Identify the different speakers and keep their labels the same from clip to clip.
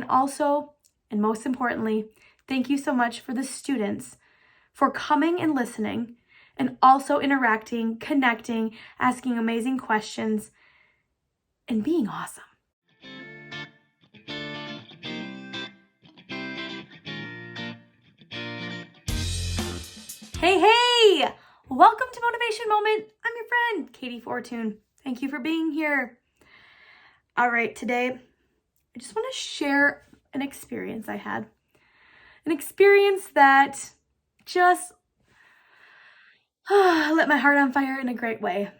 Speaker 1: also, and most importantly, thank you so much for the students for coming and listening and also interacting, connecting, asking amazing questions, and being awesome. Hey! Welcome to Motivation Moment. I'm your friend, Katie Fortune. Thank you for being here. All right, today, I just want to share an experience I had. An experience that just lit my heart on fire in a great way.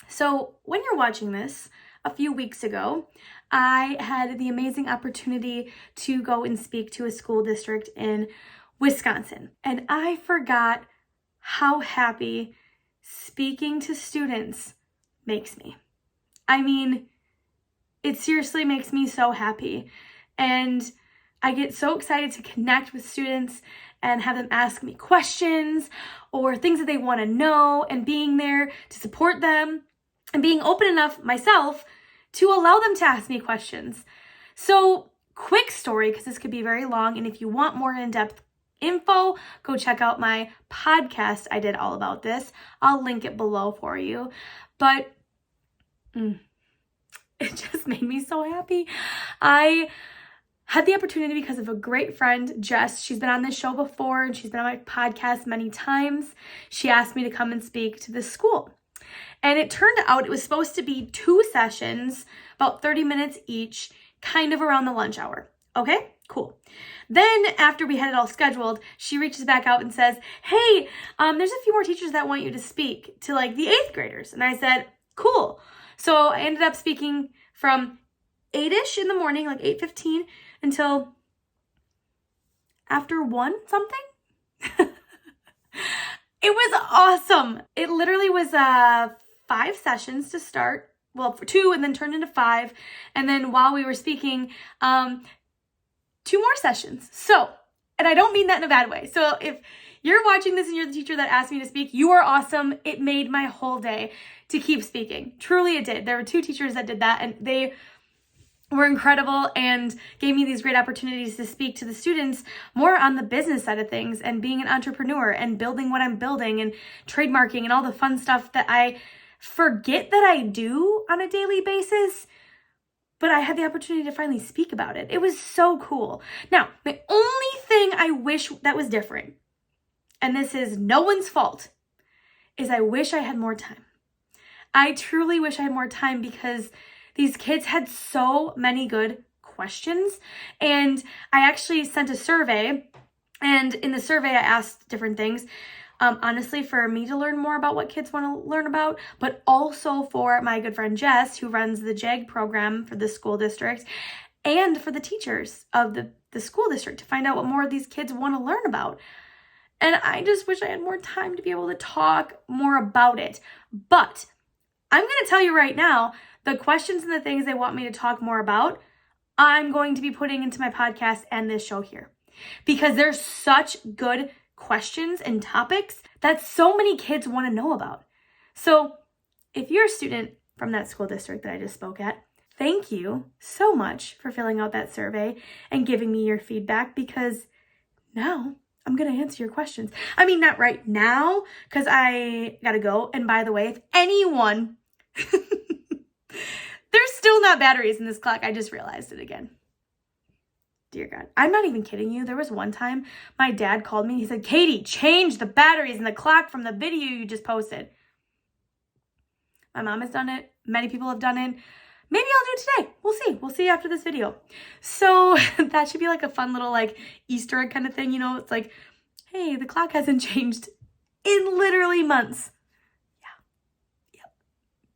Speaker 1: So when you're watching this, a few weeks ago, I had the amazing opportunity to go and speak to a school district in Wisconsin. And I forgot how happy speaking to students makes me. I mean, it seriously makes me so happy. And I get so excited to connect with students and have them ask me questions or things that they want to know, and being there to support them and being open enough myself to allow them to ask me questions. So, quick story, because this could be very long, and if you want more in-depth info, go check out my podcast. I did all about this. I'll link it below for you. But it just made me so happy. I had the opportunity because of a great friend, Jess. She's been on this show before and she's been on my podcast many times. She asked me to come and speak to this school. And it turned out it was supposed to be 2 sessions, about 30 minutes each, kind of around the lunch hour. Okay, cool. Then after we had it all scheduled, she reaches back out and says, hey, there's a few more teachers that want you to speak to like the 8th graders. And I said, cool. So I ended up speaking from 8-ish in the morning, like 8:15, until after 1 something. It was awesome. It literally was 5 sessions to start. Well, for 2 and then turned into 5. And then while we were speaking, 2 more sessions. So, and I don't mean that in a bad way. So if you're watching this and you're the teacher that asked me to speak, you are awesome. It made my whole day to keep speaking. Truly it did. There were 2 teachers that did that, and they were incredible and gave me these great opportunities to speak to the students more on the business side of things and being an entrepreneur and building what I'm building and trademarking and all the fun stuff that I forget that I do on a daily basis. But I had the opportunity to finally speak about it. It was so cool. Now, the only thing I wish that was different, and this is no one's fault, is I wish I had more time. I truly wish I had more time because these kids had so many good questions. And I actually sent a survey, and in the survey I asked different things. Honestly, for me to learn more about what kids want to learn about, but also for my good friend Jess, who runs the JAG program for the school district, and for the teachers of the school district to find out what more of these kids want to learn about. And I just wish I had more time to be able to talk more about it. But I'm going to tell you right now, the questions and the things they want me to talk more about, I'm going to be putting into my podcast and this show here. Because there's such good questions and topics that so many kids want to know about. So if you're a student from that school district that I just spoke at, thank you so much for filling out that survey and giving me your feedback, because now I'm going to answer your questions. I mean, not right now, because I got to go. And by the way, if anyone, there's still not batteries in this clock. I just realized it again. Dear God, I'm not even kidding you. There was one time my dad called me and he said, Katie, change the batteries in the clock from the video you just posted. My mom has done it. Many people have done it. Maybe I'll do it today. We'll see. We'll see after this video. So that should be like a fun little like Easter egg kind of thing. You know, it's like, hey, the clock hasn't changed in literally months. Yeah. Yep.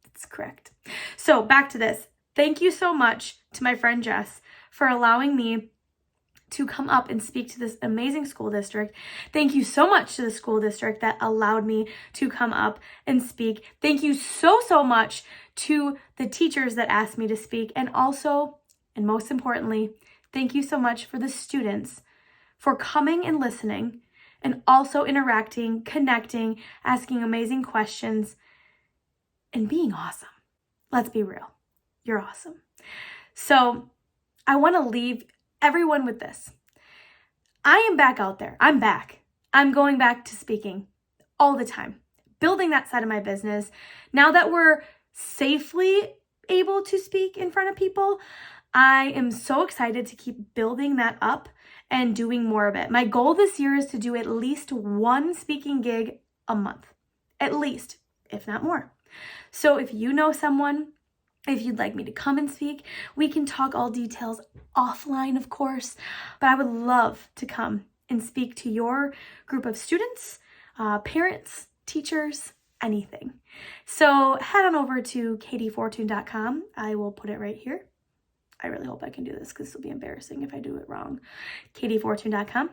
Speaker 1: That's correct. So back to this. Thank you so much to my friend Jess for allowing me to come up and speak to this amazing school district. Thank you so much to the school district that allowed me to come up and speak. Thank you so, so much to the teachers that asked me to speak. And also, and most importantly, thank you so much for the students for coming and listening and also interacting, connecting, asking amazing questions, and being awesome. Let's be real. You're awesome. So I want to leave everyone with this. I am back out there. I'm back. I'm going back to speaking all the time, building that side of my business. Now that we're safely able to speak in front of people, I am so excited to keep building that up and doing more of it. My goal this year is to do at least one speaking gig a month, at least, if not more. So if you know someone, if you'd like me to come and speak, we can talk all details offline, of course, but I would love to come and speak to your group of students, parents, teachers, anything. So head on over to katiefortune.com. I will put it right here. I really hope I can do this because this will be embarrassing if I do it wrong. katiefortune.com.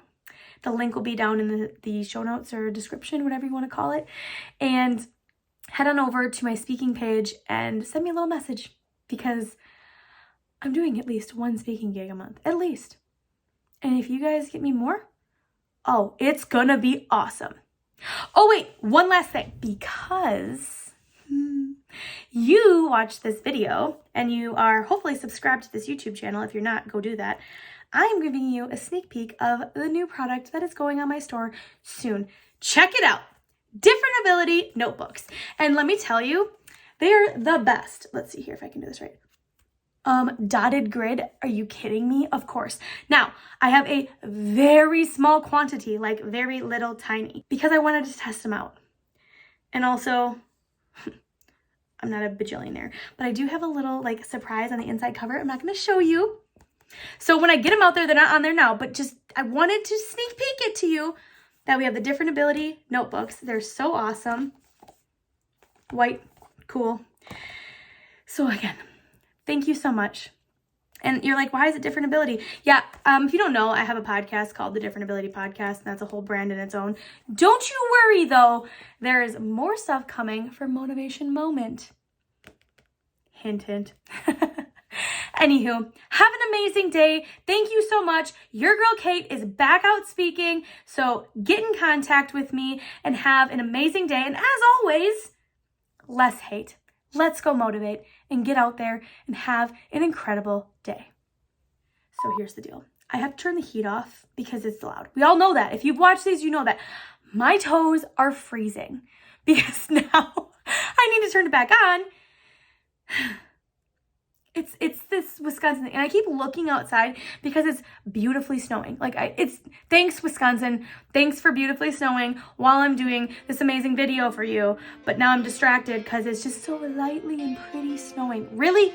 Speaker 1: The link will be down in the show notes or description, whatever you want to call it. And head on over to my speaking page and send me a little message because I'm doing at least one speaking gig a month, at least. And if you guys get me more, oh, it's gonna be awesome. Oh wait, one last thing, because you watch this video and you are hopefully subscribed to this YouTube channel. If you're not, go do that. I am giving you a sneak peek of the new product that is going on my store soon. Check it out. Different Ability notebooks. And let me tell you, they are the best. Let's see here if I can do this right. Dotted grid. Are you kidding me? Of course. Now, I have a very small quantity, like very little tiny, because I wanted to test them out. And also, I'm not a bajillionaire, but I do have a little like surprise on the inside cover. I'm not going to show you. So when I get them out there, they're not on there now, but just, I wanted to sneak peek it to you that we have the Different Ability notebooks. They're so awesome. White, cool. So again, thank you so much. And you're like, why is it Different Ability? Yeah, if you don't know, I have a podcast called the Different Ability Podcast, and that's a whole brand in its own. Don't you worry, though. There is more stuff coming for Motivation Moment. Hint, hint. Anywho, have an amazing day. Thank you so much. Your girl Kate is back out speaking, so get in contact with me and have an amazing day. And as always, less hate. Let's go motivate and get out there and have an incredible day. So here's the deal. I have to turn the heat off because it's loud. We all know that. If you've watched these, you know that. My toes are freezing because now I need to turn it back on. It's this Wisconsin thing. And I keep looking outside because it's beautifully snowing. Thanks, Wisconsin. Thanks for beautifully snowing while I'm doing this amazing video for you. But now I'm distracted because it's just so lightly and pretty snowing. Really?